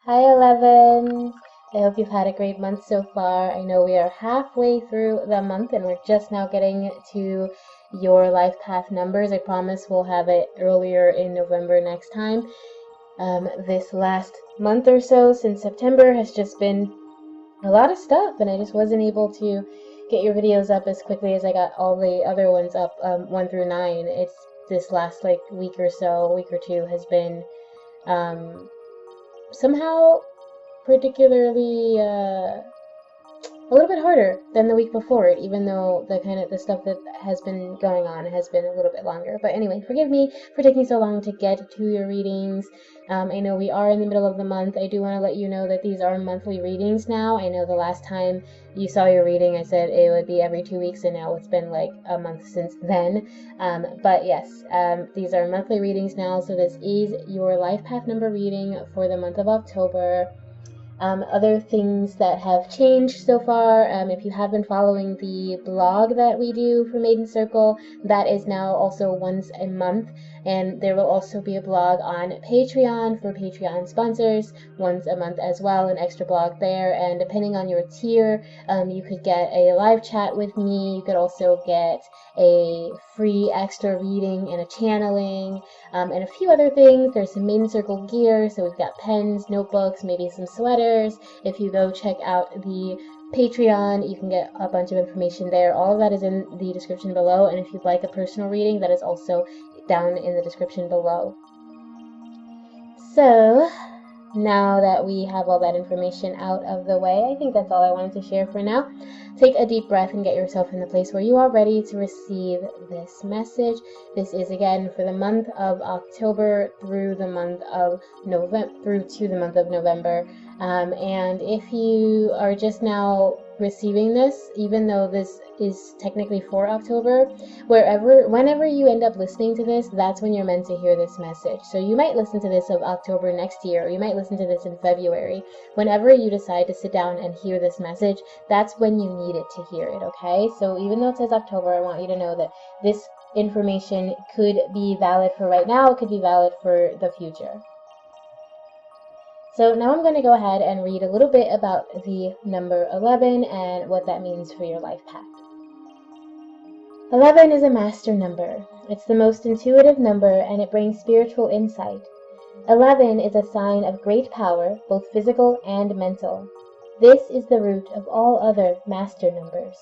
Hi, 11. I hope you've had a great month so far. I know we are halfway through the month and we're just now getting to your life path numbers. I promise we'll have it earlier in November next time. This last month or so since September has just been a lot of stuff, and I just wasn't able to get your videos up as quickly as I got all the other ones up, 1 through 9. It's this last week or so, week or two has been somehow particularly a little bit harder than the week before it, even though the stuff that has been going on has been a little bit longer. But anyway, forgive me for taking so long to get to your readings. I know we are in the middle of the month. I do want to let you know that these are monthly readings now. I know the last time you saw your reading, I said it would be every 2 weeks, and now it's been like a month since then. But yes, these are monthly readings now, so this is your life path number reading for the month of October. Other things that have changed so far, if you have been following the blog that we do for Maiden Circle, that is now also once a month, and there will also be a blog on Patreon for Patreon sponsors once a month as well, an extra blog there. And depending on your tier, you could get a live chat with me. You could also get a free extra reading and a channeling, and a few other things. There's some Maiden Circle gear, so we've got pens, notebooks, maybe some sweaters. If you go check out the Patreon, you can get a bunch of information there. All of that is in the description below, and if you'd like a personal reading, that is also down in the description below. So now that we have all that information out of the way, I think that's all I wanted to share for now. Take a deep breath and get yourself in the place where you are ready to receive this message. This is again for the month of October through the month of November, through to the month of November. And if you are just now receiving this, even though this is technically for October, whenever you end up listening to this, that's when you're meant to hear this message. So you might listen to this of October next year, or you might listen to this in February. Whenever you decide to sit down and hear this message, that's when you need it to hear it, okay? So even though it says October, I want you to know that this information could be valid for right now, it could be valid for the future. So now I'm going to go ahead and read a little bit about the number 11 and what that means for your life path. 11 is a master number. It's the most intuitive number, and it brings spiritual insight. 11 is a sign of great power, both physical and mental. This is the root of all other master numbers.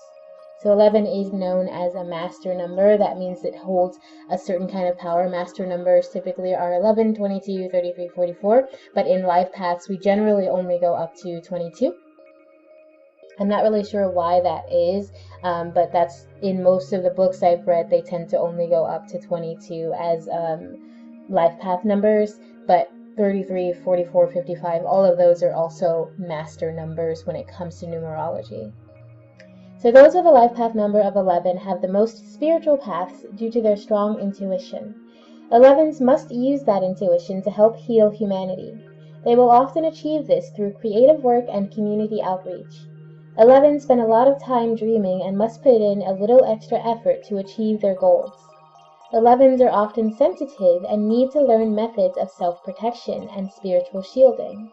So 11 is known as a master number. That means it holds a certain kind of power. Master numbers typically are 11, 22, 33, 44, but in life paths we generally only go up to 22. I'm not really sure why that is, but that's in most of the books I've read, they tend to only go up to 22 as life path numbers, but 33, 44, 55, all of those are also master numbers when it comes to numerology. So those with a life path number of 11 have the most spiritual paths due to their strong intuition. 11s must use that intuition to help heal humanity. They will often achieve this through creative work and community outreach. 11s spend a lot of time dreaming and must put in a little extra effort to achieve their goals. 11s are often sensitive and need to learn methods of self-protection and spiritual shielding.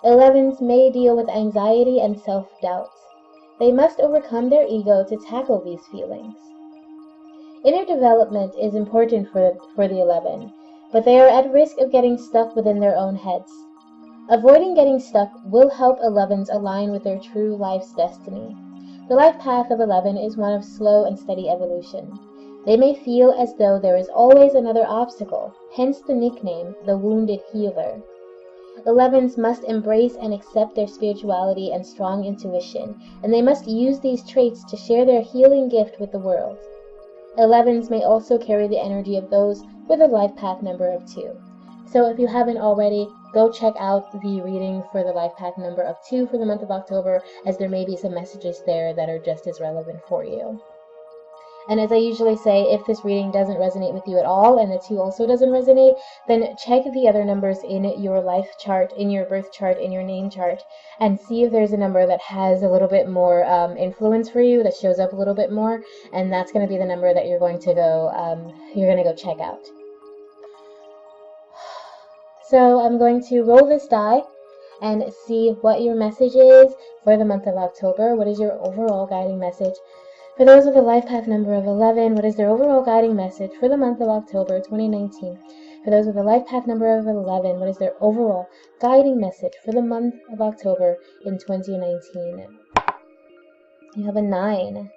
11s may deal with anxiety and self-doubt. They must overcome their ego to tackle these feelings. Inner development is important for the 11, but they are at risk of getting stuck within their own heads. Avoiding getting stuck will help 11s align with their true life's destiny. The life path of 11 is one of slow and steady evolution. They may feel as though there is always another obstacle, hence the nickname, the Wounded Healer. 11s must embrace and accept their spirituality and strong intuition, and they must use these traits to share their healing gift with the world. 11s may also carry the energy of those with a life path number of 2. So if you haven't already, go check out the reading for the life path number of 2 for the month of October, as there may be some messages there that are just as relevant for you. And as I usually say, if this reading doesn't resonate with you at all, and the 2 also doesn't resonate, then check the other numbers in your life chart, in your birth chart, in your name chart, and see if there's a number that has a little bit more influence for you, that shows up a little bit more, and that's going to be the number that you're going to go check out. So I'm going to roll this die, and see what your message is for the month of October. What is your overall guiding message? For those with a life path number of 11, what is their overall guiding message for the month of October 2019? For those with a life path number of 11, what is their overall guiding message for the month of October in 2019? You have a 9.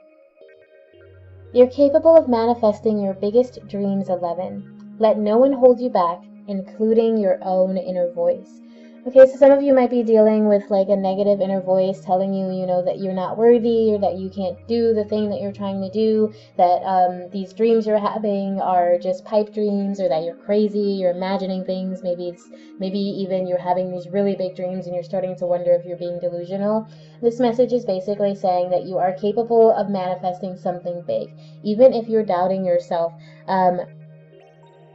You're capable of manifesting your biggest dreams, 11. Let no one hold you back, including your own inner voice. Okay, so some of you might be dealing with like a negative inner voice telling you, that you're not worthy, or that you can't do the thing that you're trying to do, that these dreams you're having are just pipe dreams, or that you're crazy, you're imagining things, maybe even you're having these really big dreams and you're starting to wonder if you're being delusional. This message is basically saying that you are capable of manifesting something big, even if you're doubting yourself,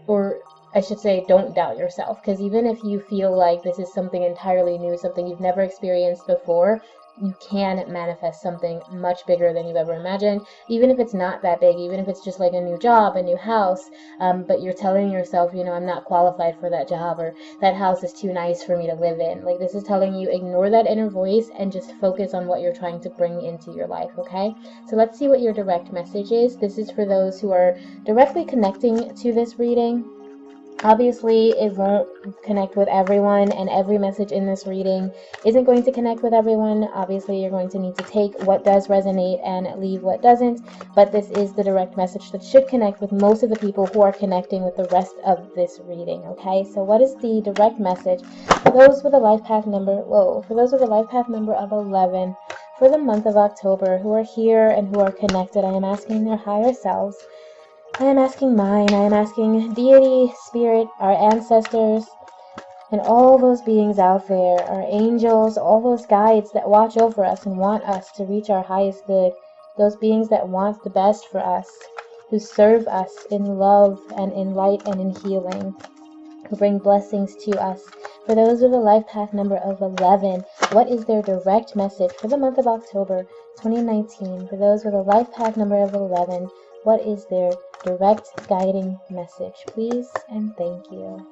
or I should say, don't doubt yourself, because even if you feel like this is something entirely new, something you've never experienced before, you can manifest something much bigger than you've ever imagined, even if it's not that big, even if it's just like a new job, a new house, but you're telling yourself, I'm not qualified for that job, or that house is too nice for me to live in. Like, this is telling you, ignore that inner voice and just focus on what you're trying to bring into your life, okay? So let's see what your direct message is. This is for those who are directly connecting to this reading. Obviously, it won't connect with everyone, and every message in this reading isn't going to connect with everyone. Obviously, you're going to need to take what does resonate and leave what doesn't, but this is the direct message that should connect with most of the people who are connecting with the rest of this reading, okay? So what is the direct message for those with a life path number, for those with a life path number of 11 for the month of October who are here and who are connected? I am asking their higher selves, I am asking mine, I am asking deity, spirit, our ancestors, and all those beings out there, our angels, all those guides that watch over us and want us to reach our highest good, those beings that want the best for us, who serve us in love and in light and in healing, who bring blessings to us. For those with a life path number of 11, what is their direct message for the month of October 2019? For those with a life path number of 11, what is their direct guiding message? Please and thank you.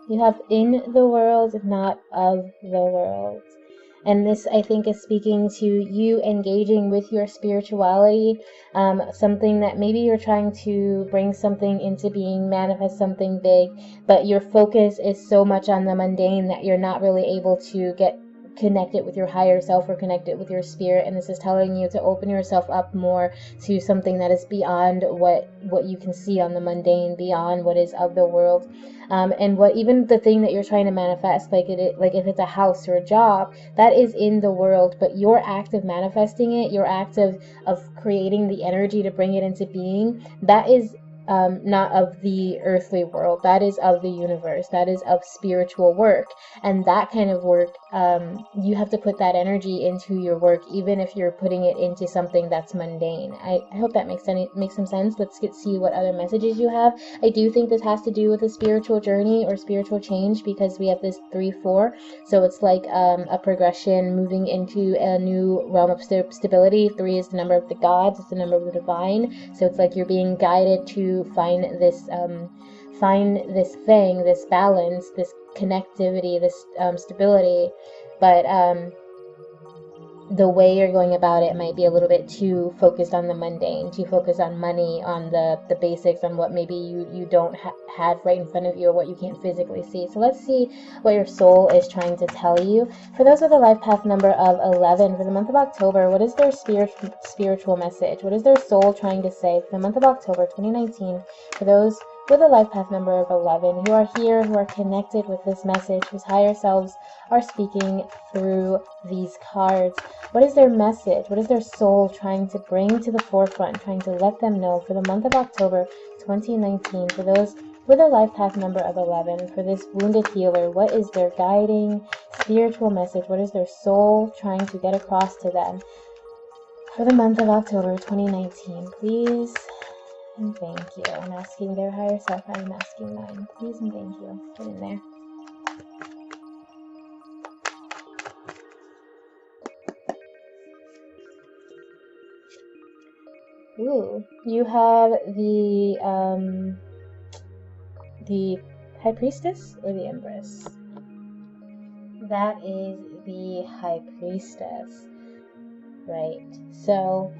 You have in the world, not of the world. And this, I think, is speaking to you engaging with your spirituality, something that maybe you're trying to bring something into being, manifest something big, but your focus is so much on the mundane that you're not really able to get connected with your higher self or connected with your spirit. And this is telling you to open yourself up more to something that is beyond what you can see on the mundane, beyond what is of the world. And what even the thing that you're trying to manifest, like if it's a house or a job, that is in the world, but your act of manifesting it, your act of creating the energy to bring it into being, that is not of the earthly world, that is of the universe, that is of spiritual work. And that kind of work, you have to put that energy into your work, even if you're putting it into something that's mundane. I hope that makes some sense. Let's see what other messages you have. I do think this has to do with a spiritual journey or spiritual change, because we have this 3-4, so it's like a progression moving into a new realm of stability. 3 is the number of the gods, it's the number of the divine, so it's like you're being guided to find this thing, this balance, this connectivity, this stability, but the way you're going about it might be a little bit too focused on the mundane, too focused on money, on the basics, on what maybe you don't have right in front of you, or what you can't physically see. So let's see what your soul is trying to tell you. For those with a life path number of 11 for the month of October, what is their spiritual message? What is their soul trying to say for the month of October 2019? For those with a life path number of 11 who are here, who are connected with this message, whose higher selves are speaking through these cards. What is their message? What is their soul trying to bring to the forefront, trying to let them know for the month of October 2019? For those with a life path number of 11, for this wounded healer, what is their guiding spiritual message? What is their soul trying to get across to them for the month of October 2019? Please and thank you. I'm asking their higher self, I am asking mine. Please and thank you. Get in there. Ooh, you have the High Priestess or the Empress? That is the High Priestess, right? So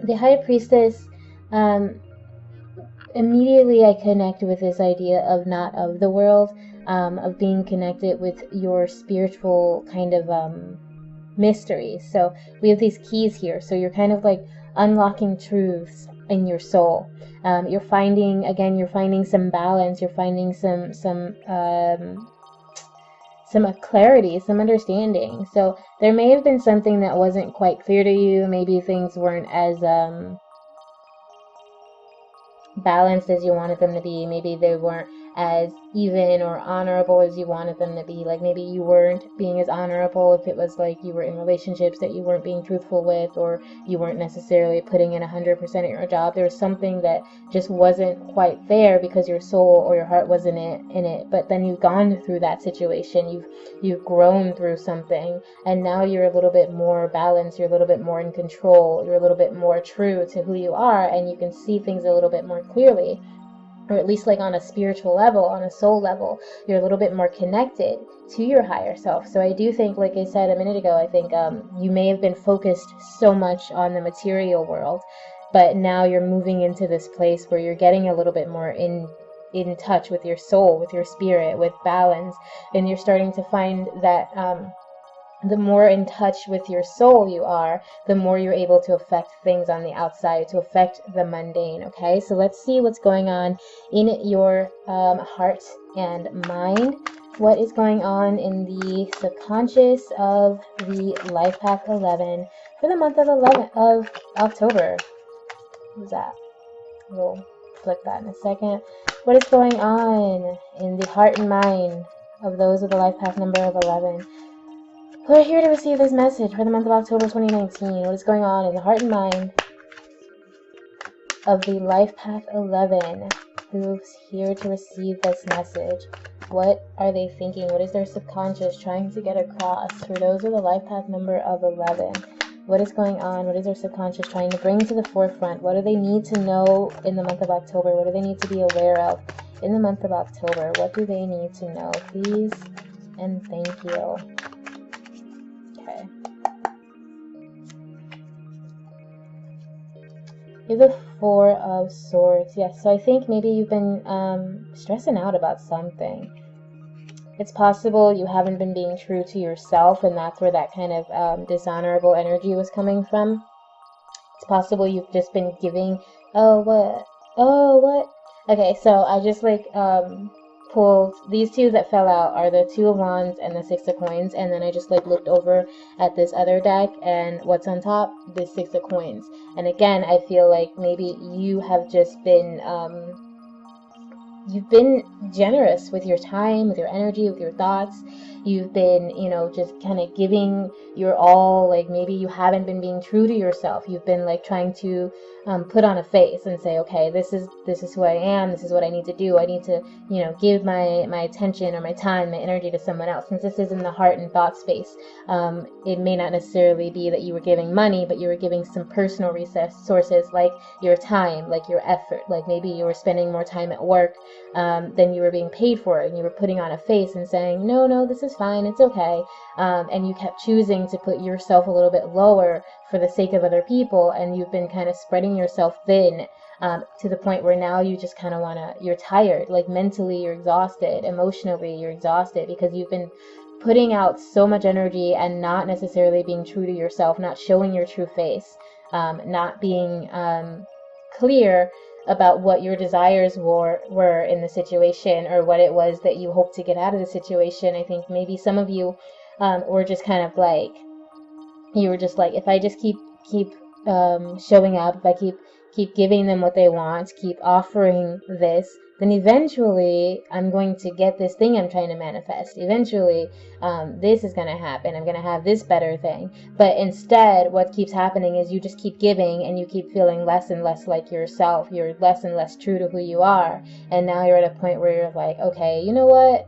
the High Priestess, immediately I connect with this idea of not of the world, of being connected with your spiritual kind of mystery. So we have these keys here. So you're kind of like unlocking truths in your soul. You're finding some balance. You're finding some clarity, some understanding. So there may have been something that wasn't quite clear to you. Maybe things weren't as balanced as you wanted them to be. Maybe they weren't as even or honorable as you wanted them to be. Like maybe you weren't being as honorable if it was like you were in relationships that you weren't being truthful with, or you weren't necessarily putting in 100% at your job. There was something that just wasn't quite there because your soul or your heart wasn't in it. But then you've gone through that situation. You've grown through something, and now you're a little bit more balanced. You're a little bit more in control. You're a little bit more true to who you are, and you can see things a little bit more clearly. Or at least like on a spiritual level, on a soul level, you're a little bit more connected to your higher self. So I do think, like I said a minute ago, I think you may have been focused so much on the material world, but now you're moving into this place where you're getting a little bit more in touch with your soul, with your spirit, with balance, and you're starting to find that the more in touch with your soul you are, the more you're able to affect things on the outside, to affect the mundane. Okay, so let's see what's going on in your heart and mind. What is going on in the subconscious of the Life Path 11 for the month of October? Who's that? We'll flip that in a second. What is going on in the heart and mind of those with the Life Path number of 11? Who are here to receive this message for the month of October 2019? What is going on in the heart and mind of the Life Path 11? Who's here to receive this message? What are they thinking? What is their subconscious trying to get across for those with the Life Path number of 11? What is going on? What is their subconscious trying to bring to the forefront? What do they need to know in the month of October? What do they need to be aware of in the month of October? What do they need to know? Please and thank you. You have the Four of Swords. Yes, so I think maybe you've been stressing out about something. It's possible you haven't been being true to yourself, and that's where that kind of dishonorable energy was coming from. It's possible you've just been giving, okay, so I just pulled these two that fell out are the Two of Wands and the Six of Coins, and then I just looked over at this other deck, and what's on top? The Six of Coins. And again, I feel like maybe you have just been you've been generous with your time, with your energy, with your thoughts. You've been, just kind of giving your all. Like maybe you haven't been being true to yourself. You've been trying to put on a face and say, okay, this is who I am. This is what I need to do. I need to, give my attention or my time, my energy to someone else. Since this is in the heart and thought space, it may not necessarily be that you were giving money, but you were giving some personal resources, like your time, like your effort. Like maybe you were spending more time at work than you were being paid for, and you were putting on a face and saying, no, this is fine, it's okay, and you kept choosing to put yourself a little bit lower for the sake of other people, and you've been kind of spreading yourself thin to the point where now you just kind of you're tired, like mentally you're exhausted, emotionally you're exhausted, because you've been putting out so much energy and not necessarily being true to yourself, not showing your true face, not being clear about what your desires were in the situation, or what it was that you hoped to get out of the situation. I think maybe some of you were just kind of you were just if I just keep showing up, if I keep giving them what they want, keep offering this, then eventually I'm going to get this thing I'm trying to manifest. Eventually, this is going to happen. I'm going to have this better thing. But instead, what keeps happening is you just keep giving, and you keep feeling less and less like yourself. You're less and less true to who you are. And now you're at a point where you're like, okay, you know what?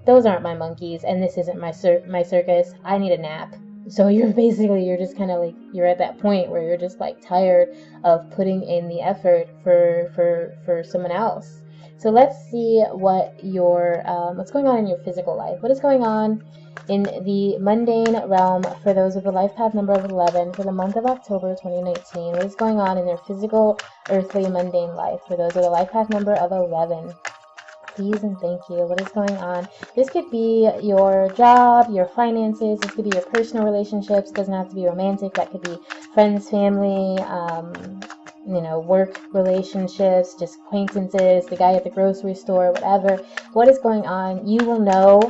Those aren't my monkeys, and this isn't my circus. I need a nap. So you're just kind of you're at that point where you're just tired of putting in the effort for someone else, So let's see what your what's going on in your physical life. What is going on in the mundane realm for those with the life path number of 11 for the month of October 2019? What is going on in their physical, earthly, mundane life for those with the life path number of 11? Please and thank you. What is going on? This could be your job, your finances. This could be your personal relationships. It doesn't have to be romantic. That could be friends, family, work relationships, just acquaintances, the guy at the grocery store, whatever. What is going on? You will know.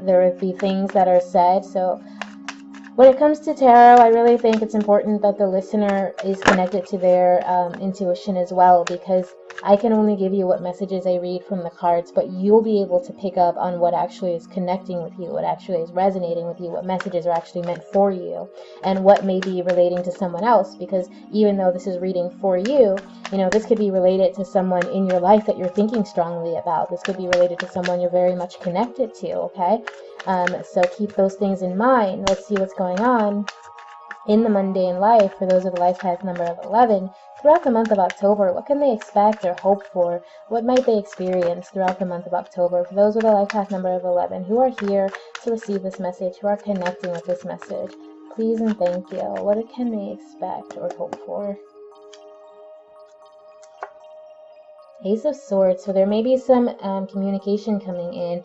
There will be things that are said. So when it comes to tarot, I really think it's important that the listener is connected to their intuition as well, because I can only give you what messages I read from the cards, but you'll be able to pick up on what actually is connecting with you, what actually is resonating with you, what messages are actually meant for you, and what may be relating to someone else, because even though this is reading for you, this could be related to someone in your life that you're thinking strongly about. This could be related to someone you're very much connected to, okay? So keep those things in mind. Let's see what's going on in the mundane life for those with the life path number of 11 throughout the month of October. What can they expect or hope for? What might they experience throughout the month of October for those with a life path number of 11 who are here to receive this message, who are connecting with this message? Please and thank you. What can they expect or hope for? Ace of Swords. So there may be some communication coming in.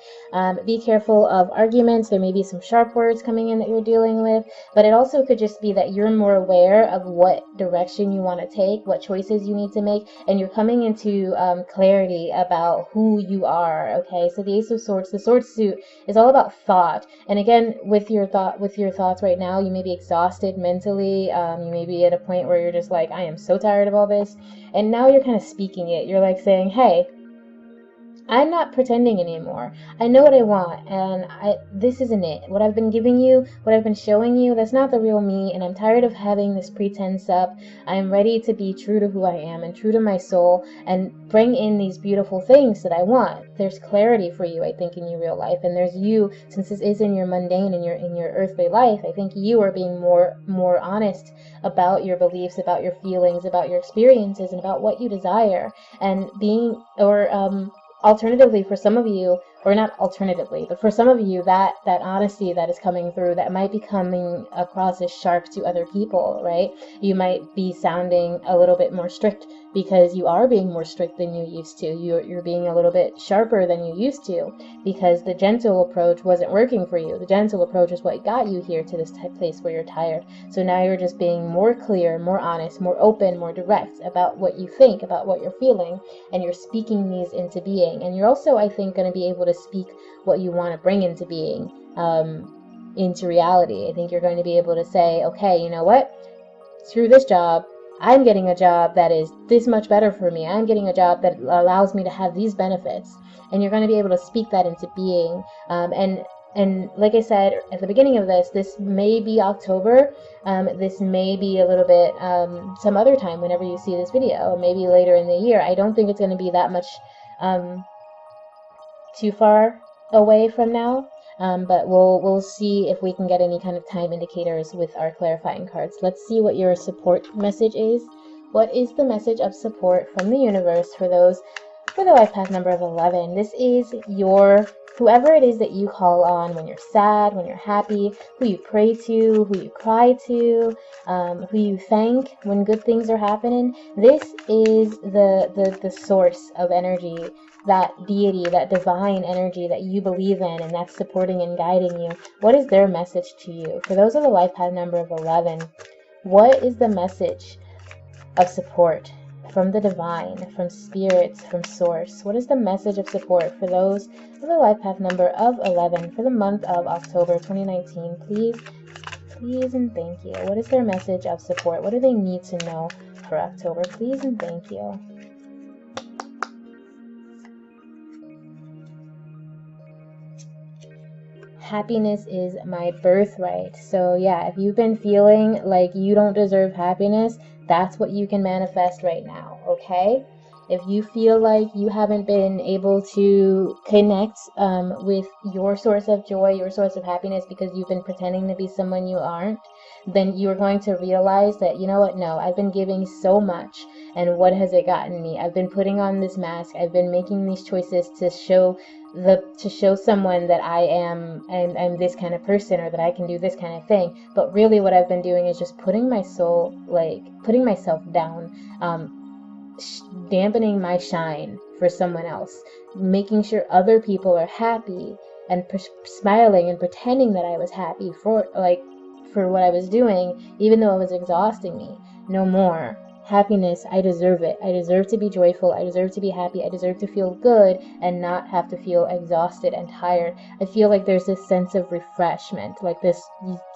Be careful of arguments. There may be some sharp words coming in that you're dealing with, but it also could just be that you're more aware of what direction you want to take, what choices you need to make, and you're coming into clarity about who you are. Okay, so the Ace of Swords, the sword suit, is all about thought. And again, with your thoughts right now, you may be exhausted mentally. You may be at a point where you're just like, I am so tired of all this. And now you're kind of speaking it. You're like saying, hey, I'm not pretending anymore. I know what I want, and this isn't it. What I've been giving you, what I've been showing you, that's not the real me, and I'm tired of having this pretense up. I'm ready to be true to who I am and true to my soul and bring in these beautiful things that I want. There's clarity for you, I think, in your real life, and there's you, since this is in your mundane and in your earthly life, I think you are being more honest about your beliefs, about your feelings, about your experiences, and about what you desire, and alternatively, for some of you, or not alternatively, but for some of you, that honesty that is coming through, that might be coming across as sharp to other people, right? You might be sounding a little bit more strict because you are being more strict than you used to. You're being a little bit sharper than you used to because the gentle approach wasn't working for you. The gentle approach is what got you here to this place where you're tired. So now you're just being more clear, more honest, more open, more direct about what you think, about what you're feeling, and you're speaking these into being. And you're also, I think, going to be able to speak what you want to bring into being, into reality. I think you're going to be able to say, okay, you know what? Screw this job. I'm getting a job that is this much better for me. I'm getting a job that allows me to have these benefits. And you're going to be able to speak that into being. And like I said at the beginning of this may be October. This may be a little bit some other time whenever you see this video, maybe later in the year. I don't think it's going to be that much too far away from now. But we'll see if we can get any kind of time indicators with our clarifying cards. Let's see what your support message is. What is the message of support from the universe for those for the life path number of 11? This is your whoever it is that you call on when you're sad, when you're happy, who you pray to, who you cry to, who you thank when good things are happening. This is the source of energy, that deity, that divine energy that you believe in and that's supporting and guiding you. What is their message to you? For those of the life path number of 11, what is the message of support from the divine, from spirits, from source? What is the message of support for those of the life path number of 11 for the month of October 2019? Please and thank you. What is their message of support? What do they need to know for October? Please and thank you. Happiness is my birthright. So yeah, if you've been feeling like you don't deserve happiness, that's what you can manifest right now, okay? If you feel like you haven't been able to connect with your source of joy, your source of happiness, because you've been pretending to be someone you aren't, then you're going to realize that, you know what, no, I've been giving so much, and what has it gotten me? I've been putting on this mask. I've been making these choices to show someone that I'm this kind of person, or that I can do this kind of thing. But really what I've been doing is just putting myself down, dampening my shine for someone else, making sure other people are happy, and smiling and pretending that I was happy for what I was doing, even though it was exhausting me. No more. Happiness, I deserve it. I deserve to be joyful. I deserve to be happy. I deserve to feel good and not have to feel exhausted and tired. I feel like there's this sense of refreshment, like this,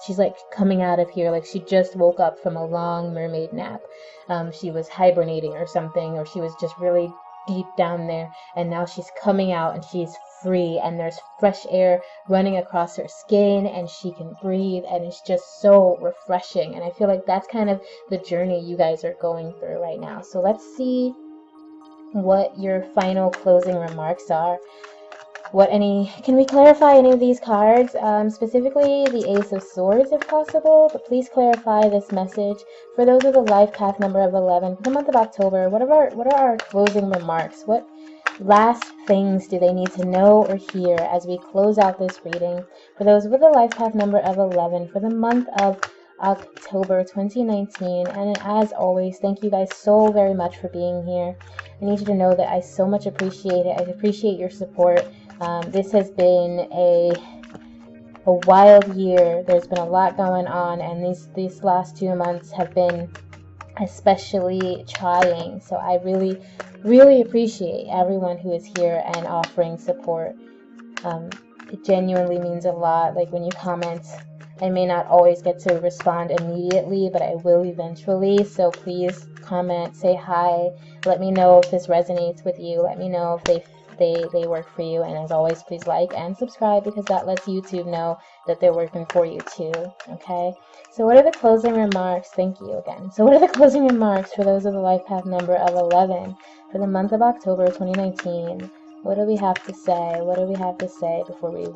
she's like coming out of here like she just woke up from a long mermaid nap. She was hibernating or something, or she was just really deep down there, and now she's coming out and she's free, and there's fresh air running across her skin, and she can breathe, and it's just so refreshing. And I feel like that's kind of the journey you guys are going through right now. So let's see what your final closing remarks are. Can we clarify any of these cards, specifically the Ace of Swords if possible, but please clarify this message for those with a life path number of 11 for the month of October. What are our closing remarks? What last things do they need to know or hear as we close out this reading for those with a life path number of 11 for the month of October 2019? And as always, thank you guys so very much for being here. I need you to know that I so much appreciate it. I appreciate your support. This has been a wild year. There's been a lot going on, and these last 2 months have been especially trying. So I really, really appreciate everyone who is here and offering support. It genuinely means a lot. Like when you comment, I may not always get to respond immediately, but I will eventually. So please comment, say hi, let me know if this resonates with you. Let me know if they work for you. And as always, please like and subscribe, because that lets YouTube know that they're working for you too. Okay, so what are the closing remarks? Thank you again. So what are the closing remarks for those with a life path number of 11 for the month of October 2019? What do we have to say? What do we have to say before we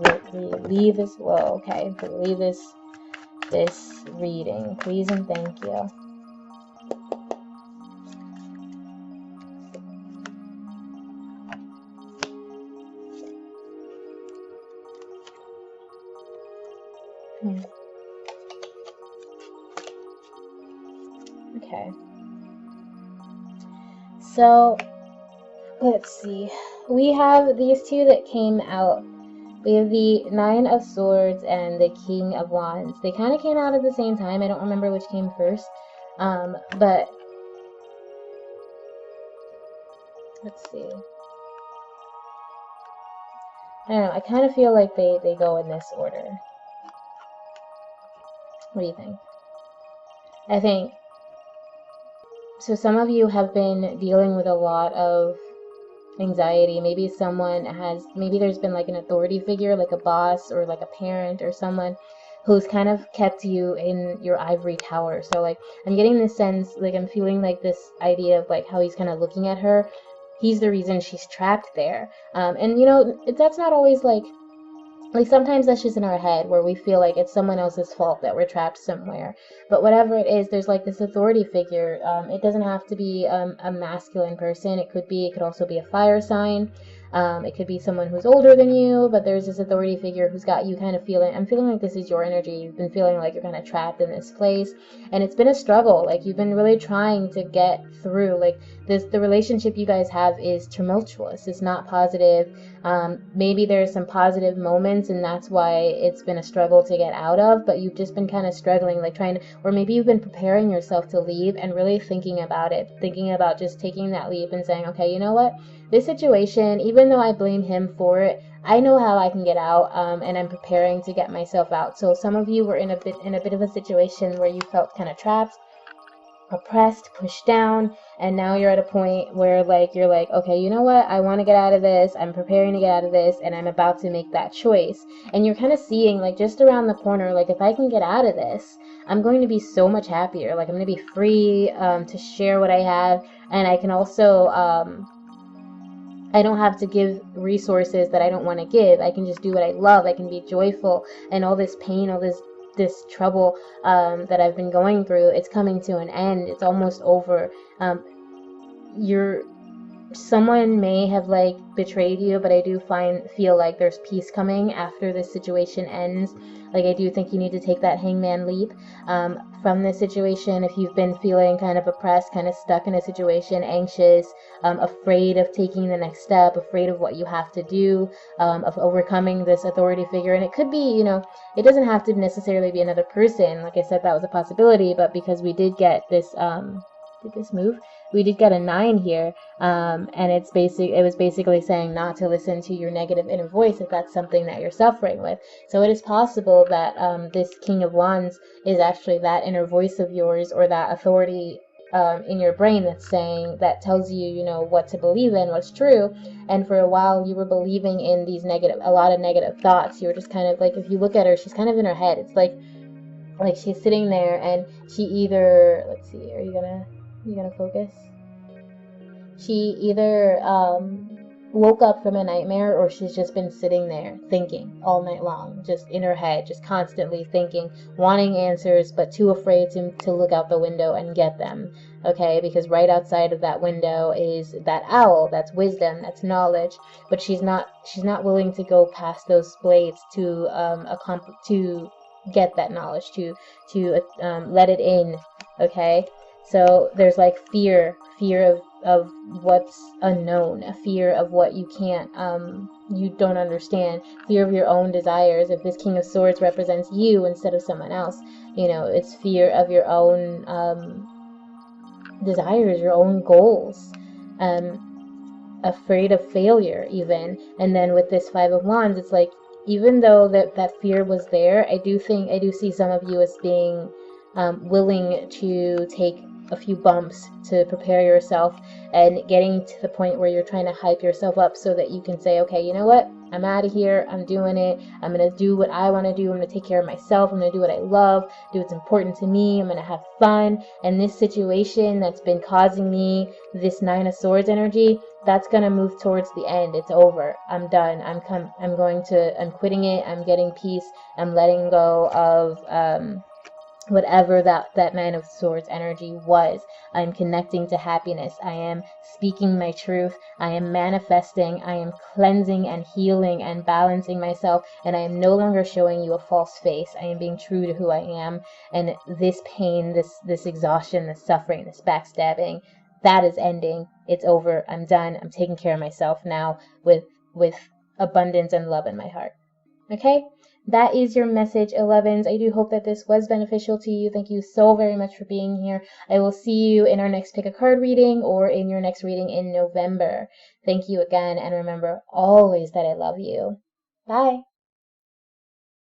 leave this? Whoa, okay, before we leave this reading? Please and thank you. Okay. So let's see. We have these two that came out. We have the Nine of Swords and the King of Wands. They kind of came out at the same time. I don't remember which came first. But let's see. I don't know. I kind of feel like they go in this order. What do you think? I think so. Some of you have been dealing with a lot of anxiety. Maybe there's been like an authority figure, like a boss or like a parent or someone who's kind of kept you in your ivory tower. So like I'm getting this sense, like I'm feeling like this idea of like how he's kind of looking at her. He's the reason she's trapped there. And you know, that's not always like sometimes that's just in our head, where we feel like it's someone else's fault that we're trapped somewhere. But whatever it is, there's like this authority figure. It doesn't have to be a masculine person. It could also be a fire sign. It could be someone who's older than you, but there's this authority figure who's got you kind of I'm feeling like this is your energy. You've been feeling like you're kind of trapped in this place, and it's been a struggle. Like you've been really trying to get through. Like the relationship you guys have is tumultuous. It's not positive. Maybe there's some positive moments, and that's why it's been a struggle to get out of, but you've just been kind of struggling, like or maybe you've been preparing yourself to leave and really thinking about just taking that leap and saying, okay, you know what? This situation, even though I blame him for it, I know how I can get out, and I'm preparing to get myself out. So some of you were in a bit of a situation where you felt kind of trapped, oppressed, pushed down, and now you're at a point where like you're like, okay, you know what, I want to get out of this, I'm preparing to get out of this, and I'm about to make that choice. And you're kind of seeing like just around the corner, like if I can get out of this, I'm going to be so much happier. Like I'm going to be free to share what I have, and I can also I don't have to give resources that I don't want to give. I can just do what I love. I can be joyful, and all this pain, all this trouble that I've been going through, it's coming to an end. It's almost over. You're Someone may have like betrayed you, but I do feel like there's peace coming after this situation ends. Like I do think you need to take that hangman leap from this situation. If you've been feeling kind of oppressed, kind of stuck in a situation, anxious, afraid of taking the next step, afraid of what you have to do, of overcoming this authority figure. And it could be, it doesn't have to necessarily be another person. Like I said, that was a possibility, but because we did get this did this move? We did get a 9 here, and it was basically saying not to listen to your negative inner voice if that's something that you're suffering with. So it is possible that this King of Wands is actually that inner voice of yours, or that authority in your brain that tells you, what to believe in, what's true. And for a while you were believing in a lot of negative thoughts. You were just kind of like, if you look at her, she's kind of in her head. It's like she's sitting there, and she either, let's see, are you gonna focus? She either woke up from a nightmare, or she's just been sitting there thinking all night long, just in her head, just constantly thinking, wanting answers, but too afraid to look out the window and get them. Okay, because right outside of that window is that owl. That's wisdom, that's knowledge, but she's not willing to go past those blades to get that knowledge, to let it in. Okay, so there's like fear of what's unknown, a fear of what you can't, you don't understand, fear of your own desires. If this King of Swords represents you instead of someone else, it's fear of your own desires, your own goals, afraid of failure even. And then with this Five of Wands, it's like, even though that fear was there, I do see some of you as being willing to take a few bumps to prepare yourself, and getting to the point where you're trying to hype yourself up so that you can say, okay, you know what, I'm out of here, I'm doing it, I'm going to do what I want to do, I'm going to take care of myself, I'm going to do what I love, do what's important to me, I'm going to have fun. And this situation that's been causing me this Nine of Swords energy, that's going to move towards the end. It's over. I'm done. I'm quitting it. I'm getting peace. I'm letting go of whatever that Nine of Swords energy was. I'm connecting to happiness. I am speaking my truth. I am manifesting. I am cleansing and healing and balancing myself. And I am no longer showing you a false face. I am being true to who I am. And this pain, this exhaustion, this suffering, this backstabbing, that is ending. It's over. I'm done. I'm taking care of myself now with abundance and love in my heart. Okay? That is your message, 11s. I do hope that this was beneficial to you. Thank you so very much for being here. I will see you in our next Pick a Card reading, or in your next reading in November. Thank you again, and remember always that I love you. Bye.